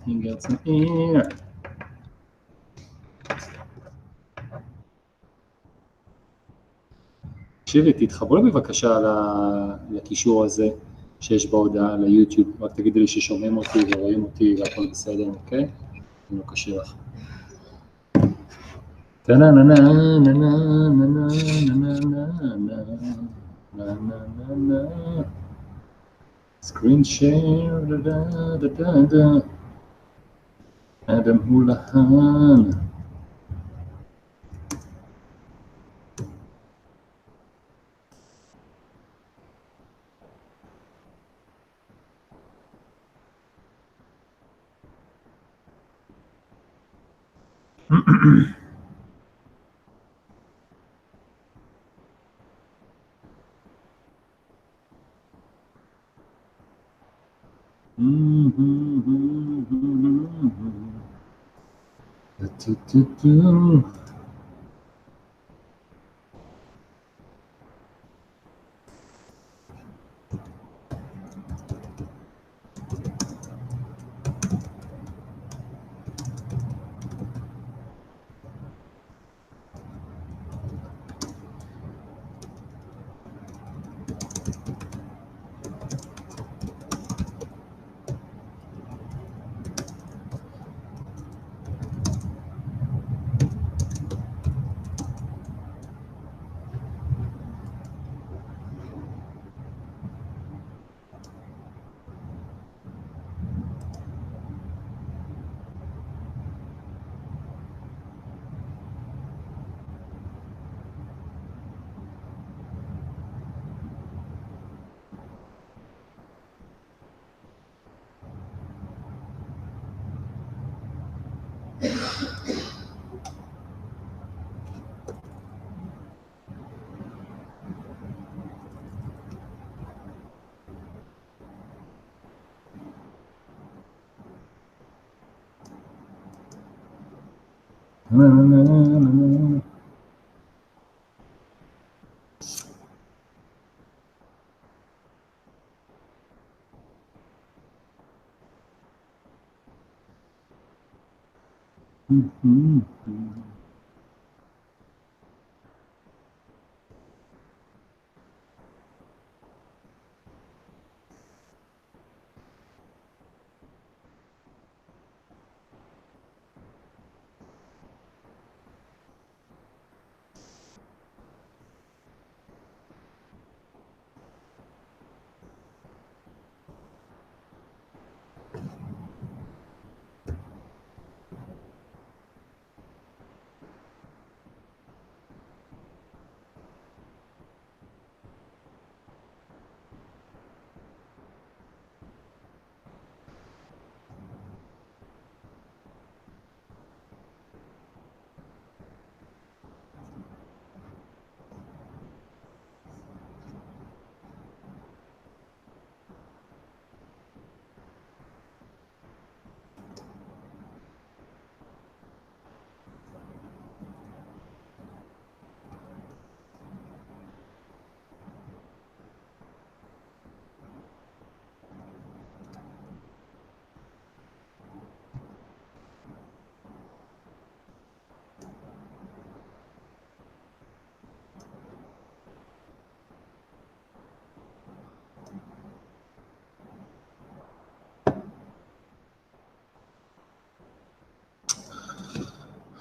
You got some air. תקשיבי, תתחברו בבקשה לקישור הזה שיש בהודעה ליוטיוב, רק תגידי לי ששומעים אותי ורואים אותי והכל בסדר, אוקיי? אם לא קשה לך. Screen share, אדם הולהן.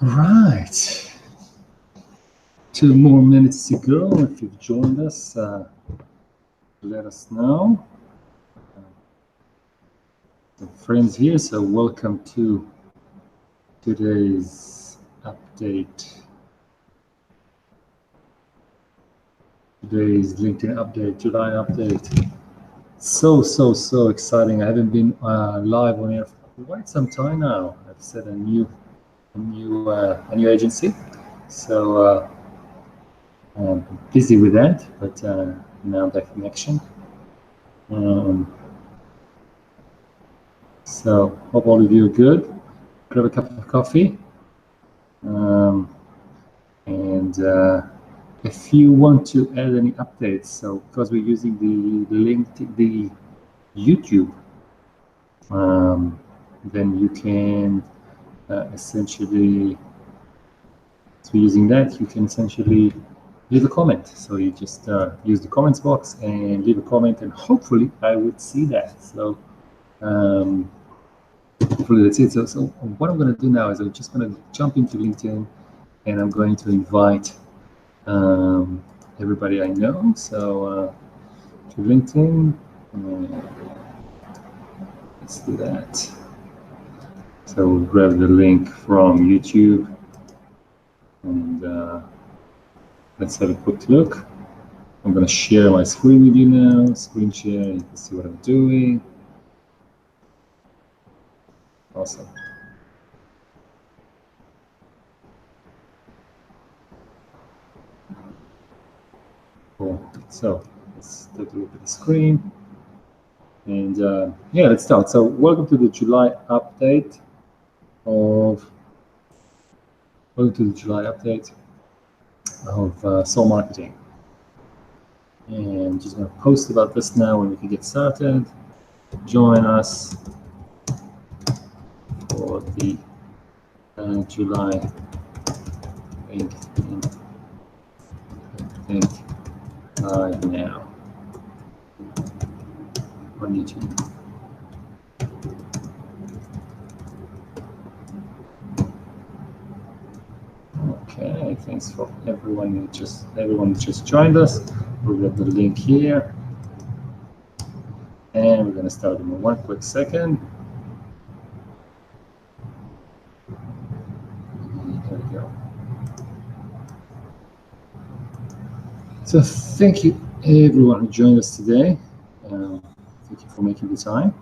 Right. 2 more minutes to go. If you've joined us, let us know. some friends here, so welcome to today's update. Today's LinkedIn update, July update. So exciting. I haven't been live on air for quite some time now. I've set a new agency, so I'm busy with that, but now back in action. So hope all of you are good. Grab a cup of coffee, and if you want to add any updates, so because we're using the YouTube, then you can essentially, so using that, you can essentially leave a comment. So you just use the comments box and leave a comment, and hopefully I would see that. So hopefully that's it. So what I'm going to do now is I'm just going to jump into LinkedIn, and I'm going to invite everybody I know. So to LinkedIn, let's do that. So we'll grab the link from YouTube, and let's have a quick look. I'm going to share my screen with you now. Screen share, you can see what I'm doing. Awesome. Cool. So let's take a look at the screen. And yeah, let's start. So welcome to the July update of Soul Marketing. And just going to post about this now when we can get started. Join us for the July 18th live now on YouTube. Okay, thanks for everyone who just joined us. We've got the link here, and we're going to start in one quick second. There we go. So thank you everyone who joined us today. Thank you for making the time,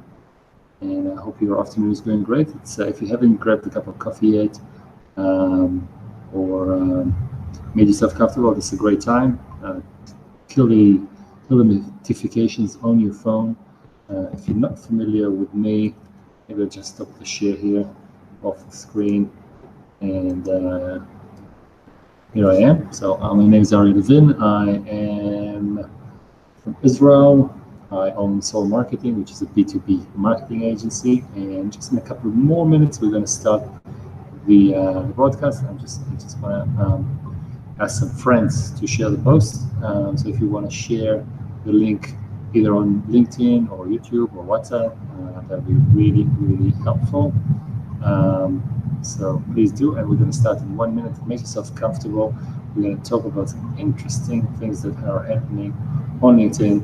and I hope your afternoon is going great. It's, if you haven't grabbed a cup of coffee yet, or made yourself comfortable, this is a great time. Kill the notifications on your phone. If you're not familiar with me, maybe I'll just stop the share here off the screen, and here I am. So my name is Ariel Levin. I am from Israel. I own Soul Marketing, which is a B2B marketing agency. And just in a couple more minutes, we're going to start the broadcast. I just want to ask some friends to share the post. So if you want to share the link either on LinkedIn or YouTube or WhatsApp, that would be really helpful. So please do, and we're going to start in 1 minute. Make yourself comfortable. We're going to talk about some interesting things that are happening on LinkedIn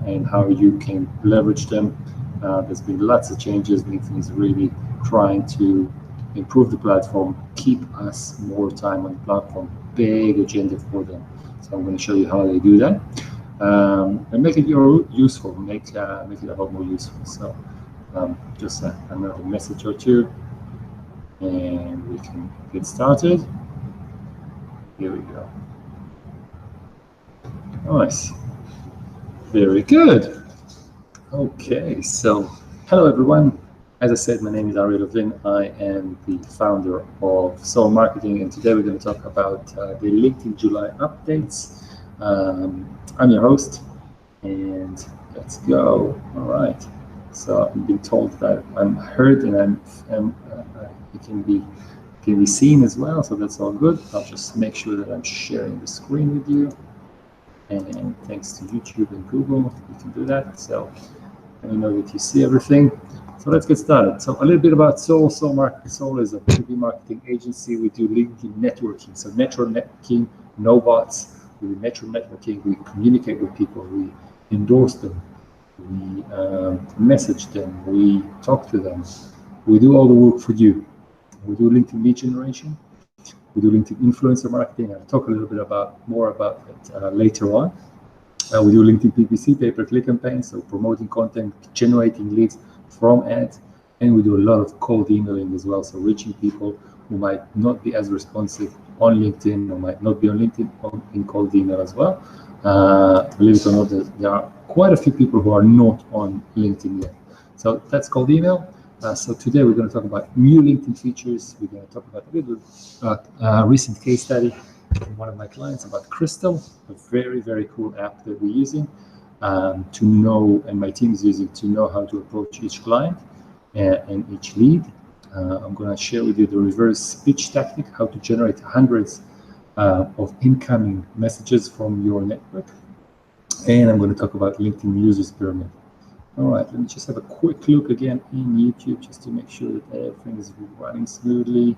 and how you can leverage them. There's been lots of changes. LinkedIn is really trying to improve the platform, keep us more time on the platform. Big agenda for them. So I'm going to show you how they do that, and make it useful. Make it a lot more useful. So just another message or two, and we can get started. Here we go. Nice. Very good. Okay, so hello everyone. As I said, my name is Ariel Levin. I am the founder of Soul Marketing, and today we're going to talk about the LinkedIn July updates. I'm your host, and let's go. All right. So I've been told that I'm heard and it can be seen as well, so that's all good. I'll just make sure that I'm sharing the screen with you. And thanks to YouTube and Google, you can do that. So let me know that you see everything. So let's get started. So a little bit about Soul. Soul is a B2B marketing agency. We do LinkedIn networking. So networking, no bots. We do networking. We communicate with people. We endorse them. we message them, we talk to them, we do all the work for you. We do LinkedIn lead generation, we do LinkedIn influencer marketing. I'll talk a little bit more about it later on. We do LinkedIn PPC, pay-per-click campaigns, so promoting content, generating leads from ads, and we do a lot of cold emailing as well, so reaching people who might not be as responsive on LinkedIn or might not be on LinkedIn in cold email as well. Believe it or not, there are quite a few people who are not on LinkedIn yet. So that's cold email. So today we're going to talk about new LinkedIn features. We're going to talk about a little recent case study from one of my clients about Crystal, a very, very cool app that we're using to know, and my team is using to know how to approach each client and each lead. I'm going to share with you the reverse pitch tactic, how to generate hundreds of incoming messages from your network. And I'm going to talk about LinkedIn users pyramid. All right, let me just have a quick look again in YouTube just to make sure that everything is running smoothly.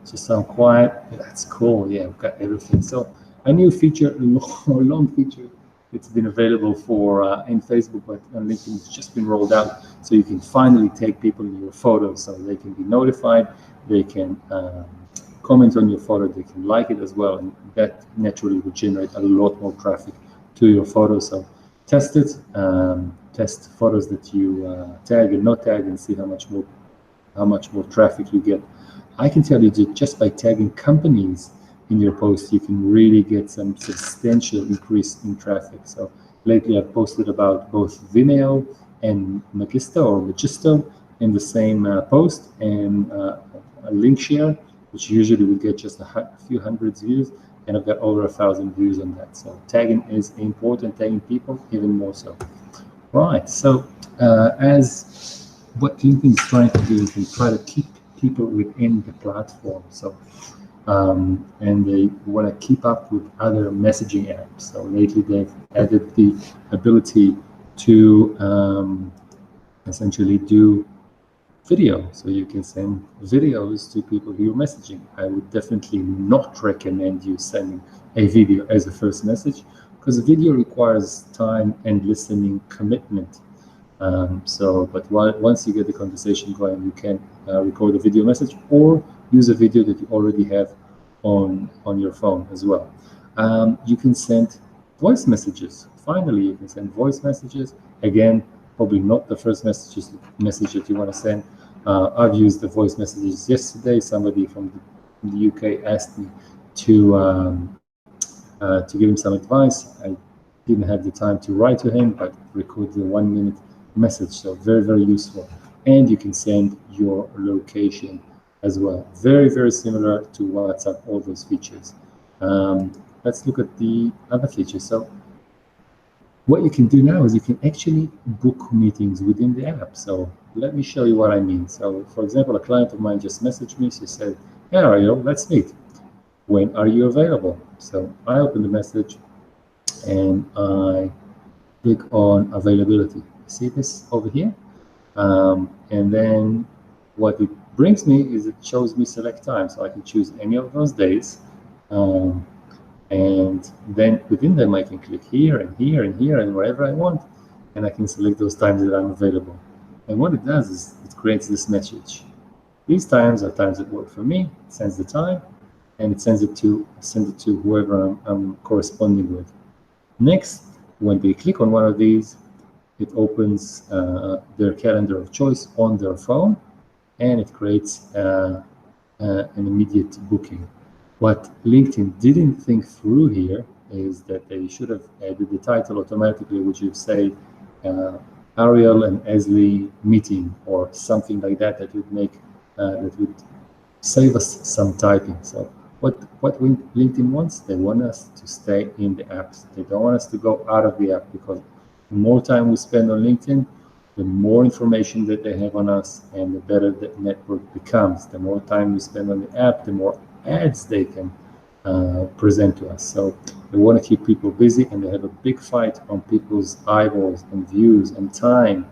Just sound quiet. That's cool. Yeah, we've got everything. So a new feature, a long feature, it's been available for in Facebook, but on LinkedIn it's just been rolled out. So you can finally take people in your photos, so they can be notified, they can comment on your photo, they can like it as well, and that naturally will generate a lot more traffic to your photos. So test it, test photos that you tag and not tag, and see how much more traffic you get. I can tell you that just by tagging companies in your post, you can really get some substantial increase in traffic. So lately I've posted about both Vimeo and Magisto in the same post, and a link share, which usually will get just a few hundreds views, and I've got over 1,000 views on that. So tagging is important, tagging people even more so. Right, so as what LinkedIn is trying to do is they try to keep people within the platform. So and they want to keep up with other messaging apps. So lately they've added the ability to essentially do video. So you can send videos to people who you're messaging. I would definitely not recommend you sending a video as a first message, because a video requires time and listening commitment. But once you get the conversation going, you can record a video message or use a video that you already have on your phone as well. You can send voice messages. Finally, you can send voice messages. Again, probably not the first message that you want to send. I've used the voice messages yesterday. Somebody from the UK asked me to give him some advice. I didn't have the time to write to him, but record the 1 minute message. So very, very useful. And you can send your location as well. Very, very similar to WhatsApp, all those features. Let's look at the other features. So what you can do now is you can actually book meetings within the app. So let me show you what I mean. So for example, a client of mine just messaged me. She said, "Hey, Ariel, let's meet. When are you available?" So I open the message and I click on availability. See this over here? And then what it brings me is it shows me select time. So I can choose any of those days. And then within them, I can click here and here and here and wherever I want, and I can select those times that I'm available. And what it does is it creates this message. These times are times that work for me. It sends the time, and it sends it to whoever I'm corresponding with. Next, when they click on one of these, it opens their calendar of choice on their phone, and it creates an immediate booking. What LinkedIn didn't think through here is that they should have added the title automatically, which would say Ariel and Esli meeting or something like that. That would make that would save us some typing. So what LinkedIn wants, they want us to stay in the apps. They don't want us to go out of the app, because the more time we spend on LinkedIn, the more information that they have on us, and the better the network becomes. The more time we spend on the app, the more ads they can present to us. So they want to keep people busy, and they have a big fight on people's eyeballs and views and time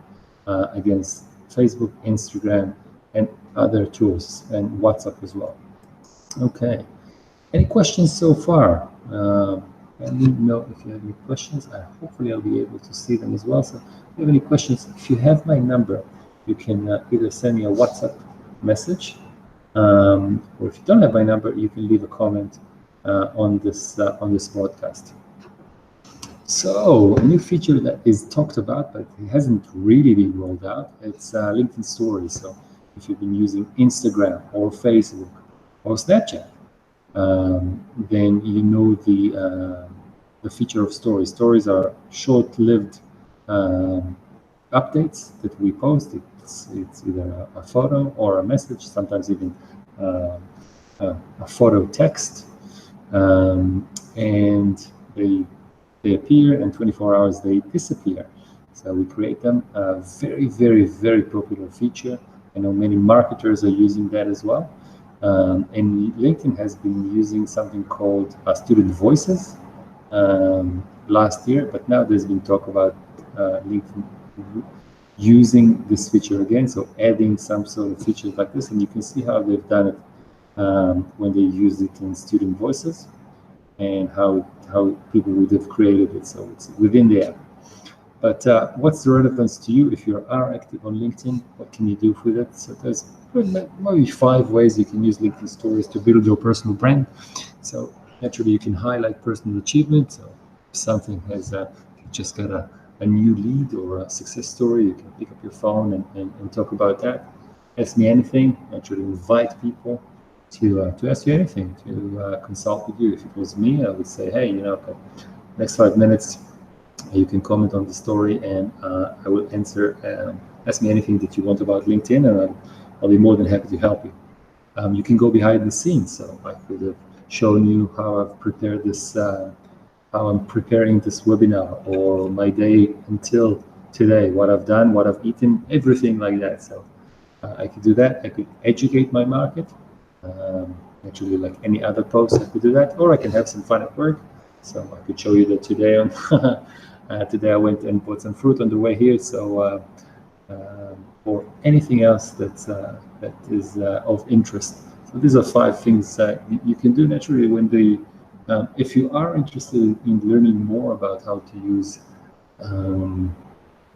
against Facebook, Instagram, and other tools, and WhatsApp as well. Okay. Any questions so far? Let me know if you have any questions. Hopefully I'll be able to see them as well. So if you have any questions, if you have my number, you can either send me a WhatsApp message, or if you don't have my number, you can leave a comment on this broadcast. So a new feature that is talked about, but it hasn't really been rolled out, it's LinkedIn Stories. So if you've been using Instagram or Facebook or Snapchat, then you know the feature of stories. Stories are short-lived updates that we post. It's either a photo or a message, sometimes even a photo text, and they appear, and 24 hours they disappear. So we create them. A very, very, very popular feature. I know many marketers are using that as well. And LinkedIn has been using something called Student Voices last year, but now there's been talk about LinkedIn using this feature again, so adding some sort of features like this, and you can see how they've done it when they used it in Student Voices, and how people would have created it, so it's within the app. But what's the relevance to you if you are active on LinkedIn? What can you do with it? So there's maybe 5 ways you can use LinkedIn Stories to build your personal brand. So naturally, you can highlight personal achievements. So if something has just got a new lead or a success story, you can pick up your phone and talk about that. Ask me anything. Naturally, invite people to ask you anything, to consult with you. If it was me, I would say, hey, next 5 minutes, you can comment on the story, and I will answer. Ask me anything that you want about LinkedIn, and I'll be more than happy to help you. You can go behind the scenes. So I could have shown you how I've prepared this, how I'm preparing this webinar, or my day until today, what I've done, what I've eaten, everything like that. So I could do that. I could educate my market. Actually, like any other post, I could do that, or I can have some fun at work. So I could show you that today today I went and bought some fruit on the way here. So or anything else that is of interest. So these are 5 things you can do naturally when if you are interested in learning more about how to use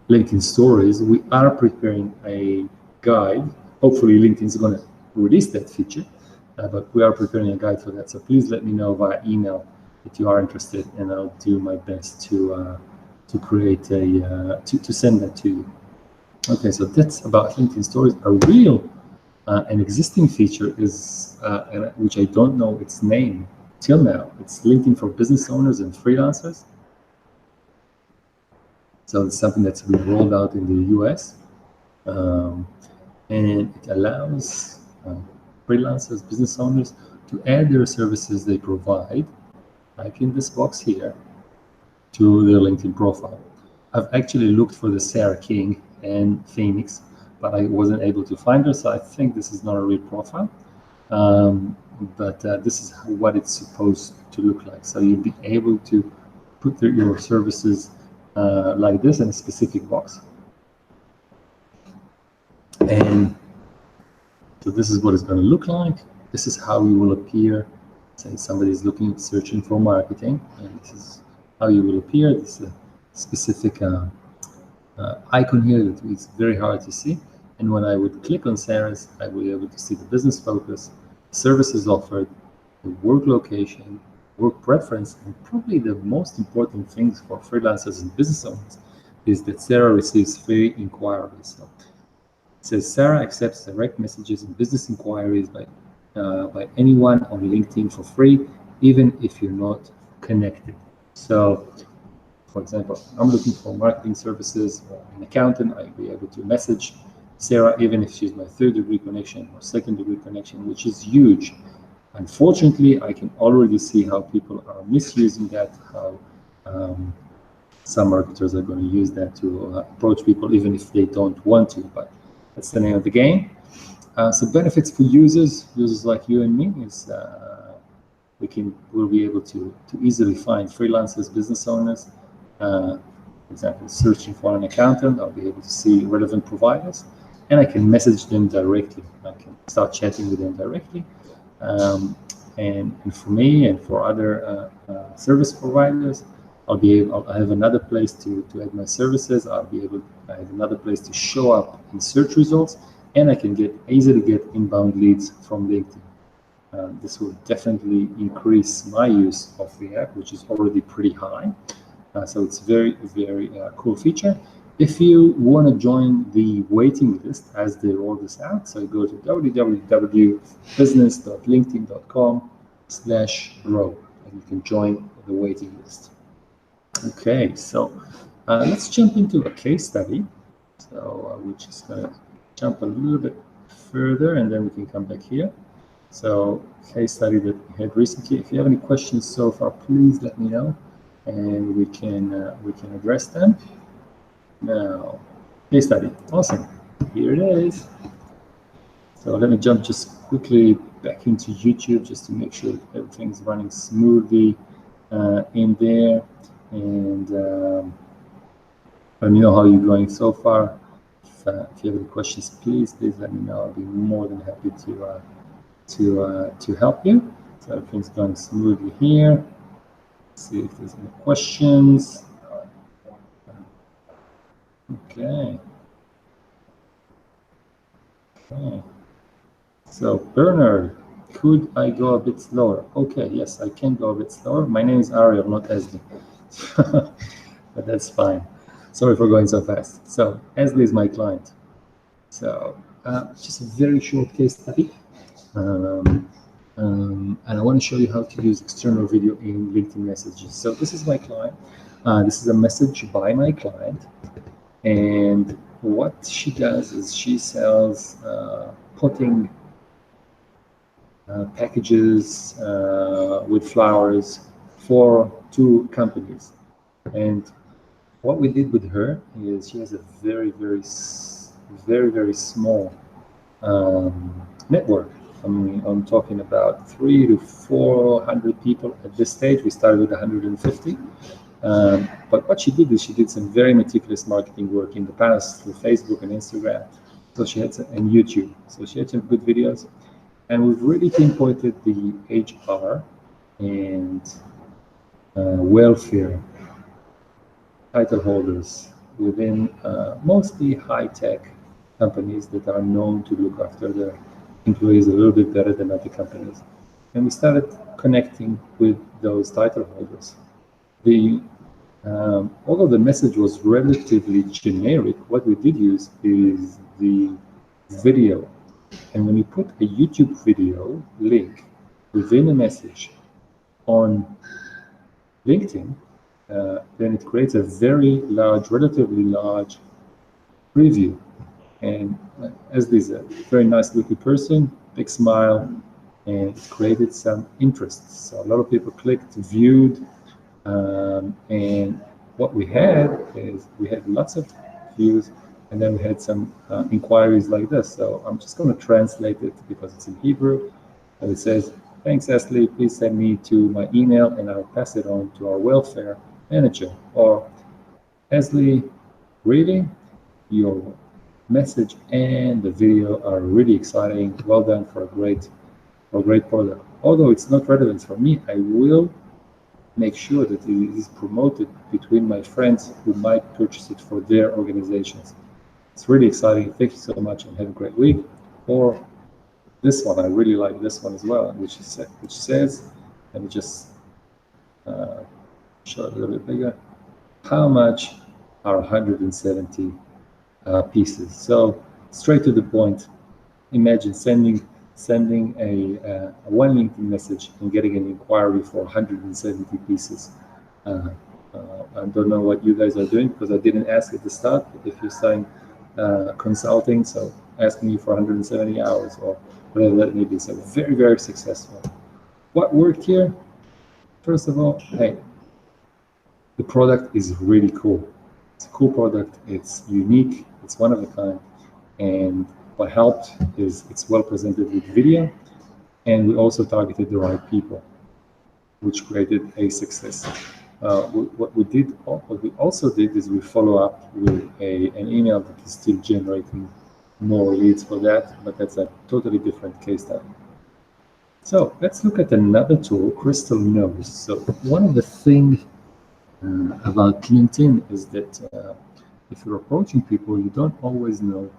LinkedIn Stories, we are preparing a guide. Hopefully LinkedIn is going to release that feature, but we are preparing a guide for that. So please let me know via email if you are interested, and I'll do my best to create to send that to you. Okay, so that's about LinkedIn Stories. A real an existing feature is which I don't know its name till now. It's LinkedIn for business owners and freelancers. So it's something that's been rolled out in the US, and it allows freelancers, business owners, to add their services they provide, like in this box here, to their LinkedIn profile. I've actually looked for the Sarah King and Phoenix, but I wasn't able to find her, so I think this is not a real profile. But this is what it's supposed to look like. So you'll be able to put your services like this in a specific box. And so this is what it's going to look like. This is how you will appear. Say somebody's searching for marketing, and this is how you will appear. This is a specific icon here that is very hard to see. And when I would click on Sarah's, I will be able to see the business focus, services offered, the work location, work preference, and probably the most important things for freelancers and business owners is that Sarah receives free inquiries. So it says Sarah accepts direct messages and business inquiries by anyone on LinkedIn for free, even if you're not connected. So, for example, I'm looking for marketing services or an accountant. I'll be able to message Sarah, even if she's my 3rd-degree connection or 2nd-degree connection, which is huge. Unfortunately, I can already see how people are misusing that, how some marketers are going to use that to approach people, even if they don't want to, but that's the name of the game. So benefits for users like you and me is we'll be able to easily find freelancers, business owners. For example, searching for an accountant, I'll be able to see relevant providers, and I can message them directly. I can start chatting with them directly. and for me and for other service providers, I'll have another place to add my services. I have another place to show up in search results, and I can easily get inbound leads from LinkedIn. This will definitely increase my use of the app, which is already pretty high. So it's very, very cool feature. If you want to join the waiting list as they roll this out, so go to www.business.linkedin.com/grow, and you can join the waiting list. Okay, so let's jump into a case study. So we're just going to jump a little bit further, and then we can come back here. So case study that we had recently. If you have any questions so far, please let me know, and we can address them. Now, case study, awesome. Here it is. So let me jump just quickly back into YouTube just to make sure that everything's running smoothly in there. And let me know how you're going so far. If you have any questions, please let me know. I'll be more than happy to help you. So everything's going smoothly here. Let's see if there's any questions. Okay. So Bernard, could I go a bit slower? Okay, yes, I can go a bit slower. My name is Ariel, not Esli. But that's fine. Sorry for going so fast. So Esli is my client. So just a very short case study. And I want to show you how to use external video in LinkedIn messages. So this is my client. This is a message by my client. And what she does is she sells potting packages with flowers for 2 companies. And what we did with her is she has a very, very small network. I mean, I'm talking about 300 to 400 people at this stage. We started with 150. But what she did is she did some very meticulous marketing work in the past through Facebook and Instagram. So she had and YouTube. So she had some good videos. And we've really pinpointed the HR and welfare title holders within mostly high-tech companies that are known to look after their employees a little bit better than other companies. And we started connecting with those title holders. Although the message was relatively generic, what we did use is the video. And when you put a YouTube video link within a message on LinkedIn, then it creates a very large, relatively large preview. And Esli is a very nice looking person, big smile, and it created some interest. So a lot of people clicked, viewed, and what we had is we had lots of views, and then we had some inquiries like this. So I'm just going to translate it because it's in Hebrew. And it says, "Thanks, Esli. Please send me to my email, and I'll pass it on to our welfare manager." Or, "Esli, really? Your message and the video are really exciting. Well done for a great product. Although it's not relevant for me, I will make sure that it is promoted between my friends who might purchase it for their organizations. It's really exciting. Thank you so much and have a great week." Or this one, I really like this one as well, which says, let me just show it a little bit bigger. "How much are 170 pieces?" So straight to the point. Imagine sending a one LinkedIn message and getting an inquiry for 170 pieces. I don't know what you guys are doing because I didn't ask at the start, but if you're starting consulting, so asking you for 170 hours or whatever that may be. So very, very successful. What worked here? First of all, hey, the product is really cool. It's a cool product. It's unique. It's one of a kind. And what helped is it's well presented with video, and we also targeted the right people, which created a success. What we also did is we follow up with an email that is still generating more leads for that, but that's a totally different case study. So let's look at another tool, Crystal Knows. So one of the things about LinkedIn is that if you're approaching people, you don't always know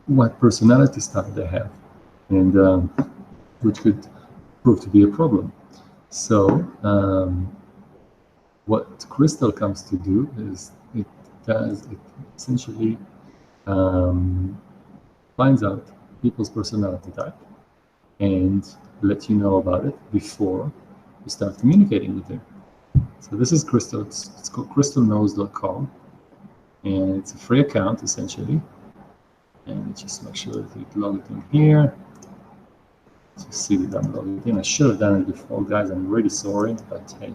what personality style they have, and which could prove to be a problem. So what Crystal comes to do is it essentially finds out people's personality type and let you know about it before you start communicating with them. So this is Crystal. It's called crystalknows.com, and it's a free account essentially. And just make sure that you log it in here. So see that I'm logged in. I should have done it before, guys. I'm really sorry, but hey.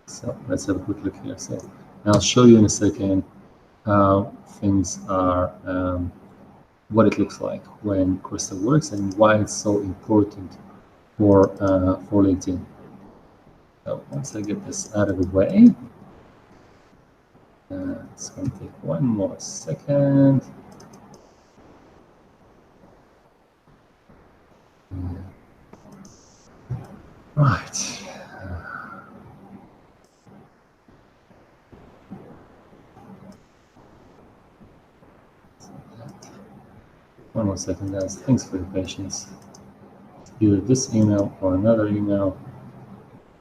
So let's have a quick look here. So I'll show you in a second how things are, what it looks like when Crystal works and why it's so important for LinkedIn. So once I get this out of the way, it's going to take one more second. Right. One more second, guys. Thanks for your patience. Either this email or another email,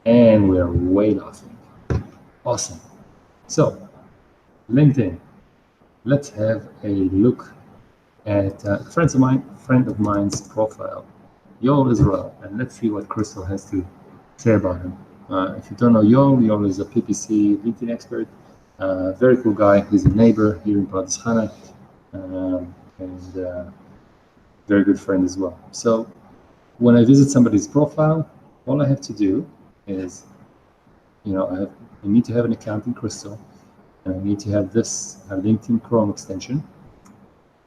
and we're way laughing. Awesome. So, LinkedIn. Let's have a look at a friend of mine's profile, Yoel Israel, and let's see what Crystal has to say about him. If you don't know Yoel is a PPC LinkedIn expert, very cool guy. He's a neighbor here in Pardes Chana, and very good friend as well. So when I visit somebody's profile, all I have to do is, I need to have an account in Crystal, and I need to have this LinkedIn Chrome extension,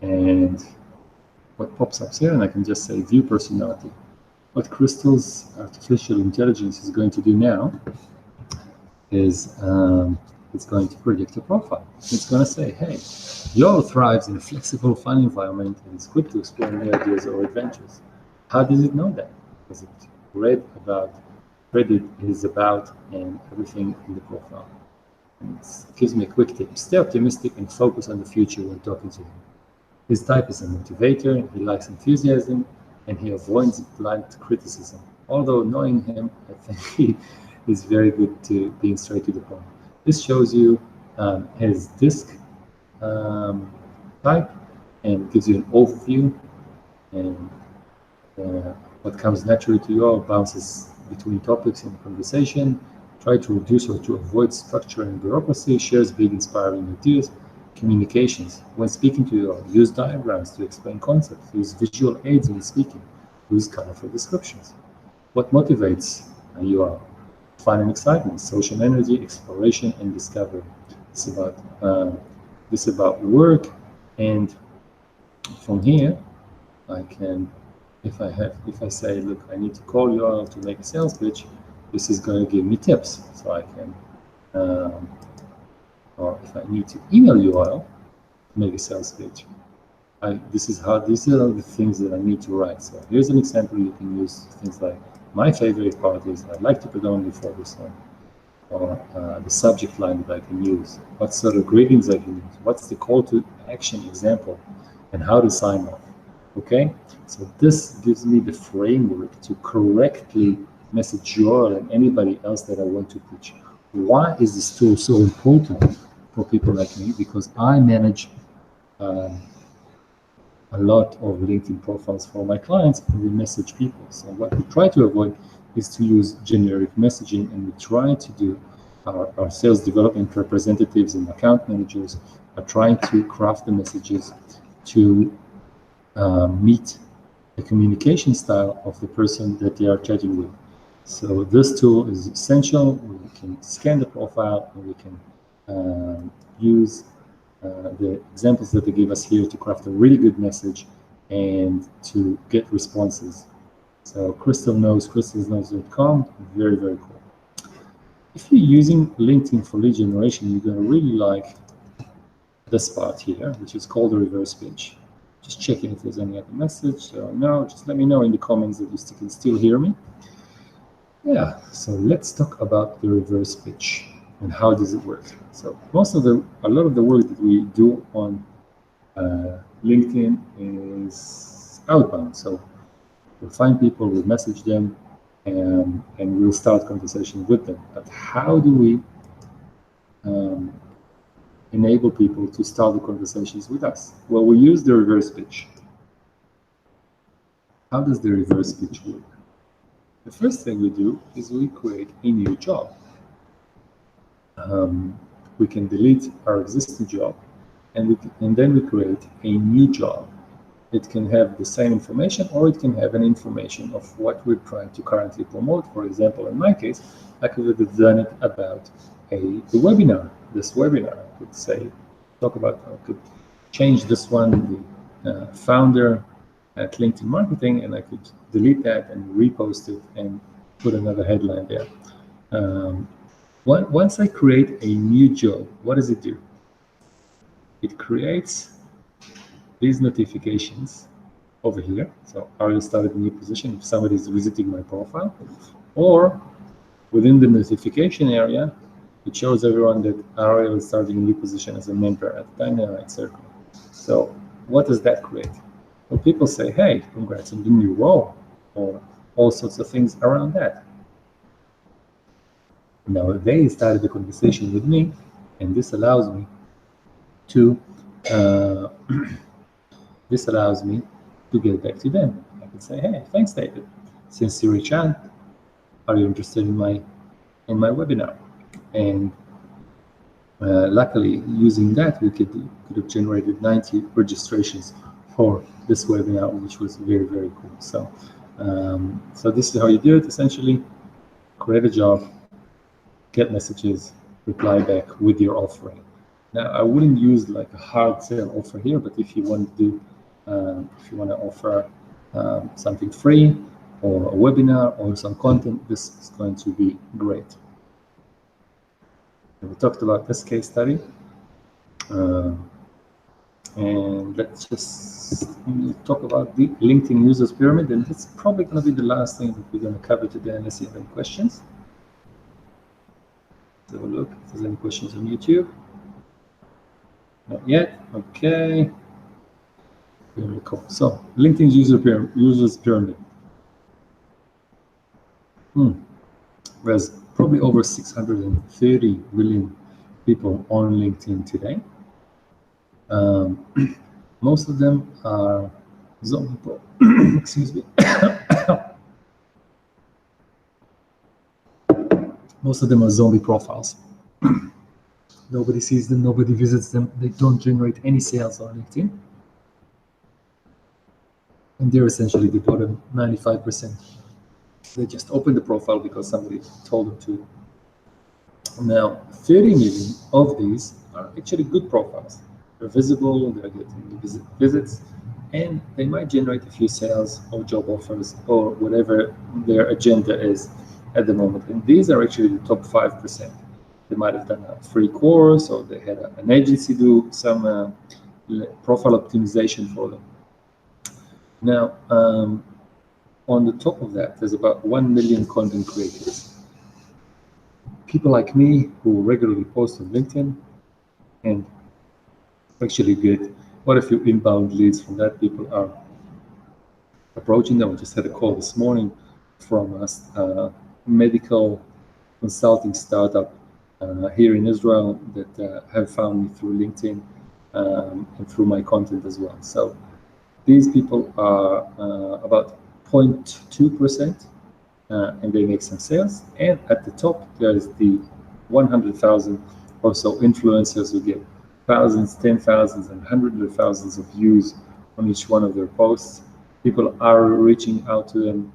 and what pops up here, and I can just say view personality. What Crystal's artificial intelligence is going to do now is it's going to predict a profile. It's going to say, hey, Yoel thrives in a flexible, fun environment and is quick to explore new ideas or adventures. How does it know that? Because it read it is about and everything in the profile. And it gives me a quick tip. Stay optimistic and focus on the future when talking to him. His type is a motivator, he likes enthusiasm, and he avoids blunt criticism. Although knowing him, I think he is very good to being straight to the point. This shows you his disc type and gives you an overview, and what comes naturally to you all bounces between topics in conversation. Try to reduce or to avoid structure and bureaucracy, shares big inspiring ideas. Communications. When speaking to you all, use diagrams to explain concepts, use visual aids when speaking, use colorful descriptions. What motivates you all? Fun and excitement, social energy, exploration, and discovery. It's about work, and from here, I can, if I say, look, I need to call you all to make a sales pitch, this is going to give me tips, so I can, or if I need to email you all to make a sales pitch, these are the things that I need to write. So here's an example. You can use things like, my favorite part is I like to predominantly focus on, or the subject line that I can use, what sort of greetings I can use, what's the call to action example, and how to sign off. Okay, so this gives me the framework to correctly message Yoel and anybody else that I want to pitch. Why is this tool so important for people like me? Because I manage a lot of LinkedIn profiles for my clients, and we message people. So what we try to avoid is to use generic messaging, and we try to do our sales development representatives and account managers are trying to craft the messages to meet the communication style of the person that they are chatting with. So this tool is essential. We can scan the profile, and we can use the examples that they give us here to craft a really good message and to get responses. So crystalknows.com, very, very cool. If you're using LinkedIn for lead generation, you're going to really like this part here, which is called the reverse pitch. Just checking if there's any other message. So no, just let me know in the comments that you can still hear me. Yeah, so let's talk about the reverse pitch and how does it work. So a lot of the work that we do on LinkedIn is outbound. So we'll find people, we'll message them, and we'll start conversation with them. But how do we enable people to start the conversations with us? Well, we use the reverse pitch. How does the reverse pitch work? The first thing we do is we create a new job. We can delete our existing job, and then we create a new job. It can have the same information, or it can have an information of what we're trying to currently promote. For example, in my case, I could have done it about the webinar. This webinar, I could say, I could change this one, the founder at LinkedIn Marketing, and I could delete that and repost it and put another headline there. Once I create a new job, what does it do? It creates these notifications over here. So Ariel started a new position if somebody is visiting my profile, or within the notification area, it shows everyone that Ariel is starting a new position as a member at Dynamite Circle. So what does that create? Well, people say, hey, congrats on the new role, or all sorts of things around that. Now they started the conversation with me, and this allows me to get back to them. I can say, hey, thanks, David. Since you reached out, are you interested in my webinar? And luckily, using that, we could have generated 90 registrations for this webinar, which was very, very cool. So, so this is how you do it. Essentially, create a job, get messages, reply back with your offering. Now, I wouldn't use like a hard sell offer here, but if you want to do, if you want to offer something free or a webinar or some content, this is going to be great. We talked about this case study, and let's just talk about the LinkedIn users pyramid, and it's probably going to be the last thing that we're going to cover today unless you have any questions. Let's have a look if there's any questions on YouTube. Not yet. Okay. Very cool. So LinkedIn's users pyramid. There's probably over 630 million people on LinkedIn today. Most of them are zombie excuse me. Most of them are zombie profiles. Nobody sees them, nobody visits them, they don't generate any sales on LinkedIn. And they're essentially the bottom 95%. They just open the profile because somebody told them to. Now, 30 million of these are actually good profiles. They're visible, they're getting visits, and they might generate a few sales or job offers or whatever their agenda is at the moment. And these are actually the top 5%. They might have done a free course, or they had an agency do some profile optimization for them. Now, on the top of that, there's about 1 million content creators. People like me who regularly post on LinkedIn and actually get quite a few inbound leads from that. People are approaching them. We just had a call this morning from a medical consulting startup here in Israel that have found me through LinkedIn and through my content as well. So these people are about 0.2%, and they make some sales. And at the top, there is the 100,000 or so influencers who get thousands, 10,000s, and hundreds of thousands of views on each one of their posts. People are reaching out to them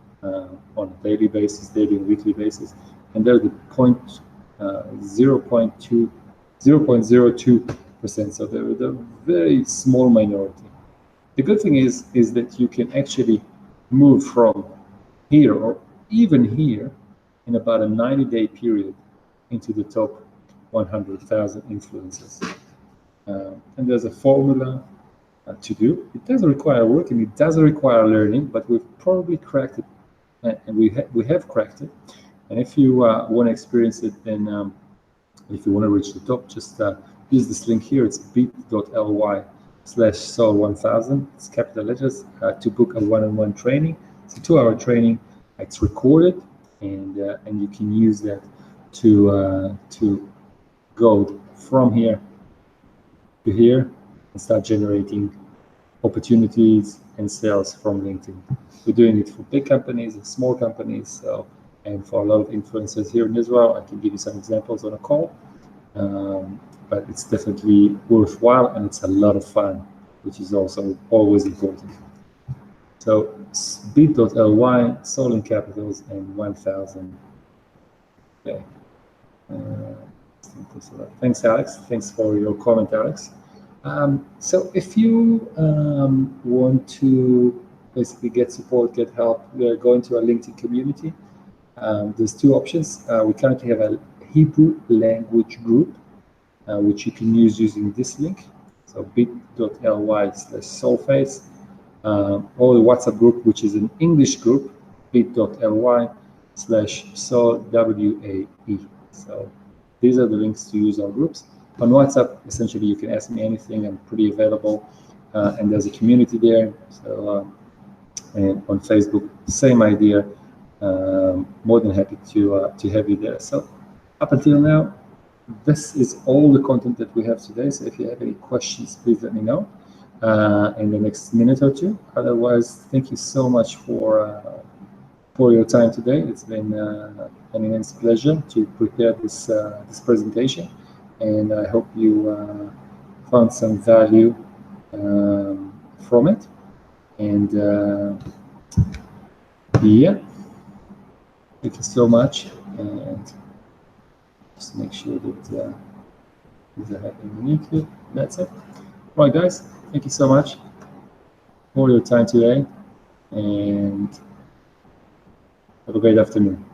on a daily basis, daily and weekly basis, and they're the 0.02%. So they're the very small minority. The good thing is that you can actually move from here or even here in about a 90-day period into the top 100,000 influencers. And there's a formula to do. It doesn't require work and it doesn't require learning, but we've probably cracked it, and we have cracked it. And if you want to experience it, then if you want to reach the top, just use this link here. It's bit.ly/Sol1000. It's capital letters to book a one-on-one training. It's a 2-hour training. It's recorded, and you can use that to go from here to here and start generating opportunities and sales from LinkedIn. We're doing it for big companies and small companies, so, and for a lot of influencers here in Israel. I can give you some examples on a call, but it's definitely worthwhile and it's a lot of fun, which is also always important. So bit.ly, Sol in capitals, and 1000. Okay. Thanks, Alex. Thanks for your comment, Alex. So if you want to basically get support, get help, go into a LinkedIn community. There's 2 options. We currently have a Hebrew language group, which you can use using this link. So bit.ly/Solface, or the WhatsApp group, which is an English group, bit.ly/SolWAE. So these are the links to use our groups. On WhatsApp, essentially, you can ask me anything. I'm pretty available, and there's a community there. So, and on Facebook, same idea. More than happy to have you there. So, up until now, this is all the content that we have today. So, if you have any questions, please let me know in the next minute or two. Otherwise, thank you so much for your time today. It's been an immense pleasure to prepare this presentation, and I hope you found some value from it. And yeah, thank you so much. And just make sure that these are happening uniquely. That's it. All right, guys, thank you so much for your time today, and have a great afternoon.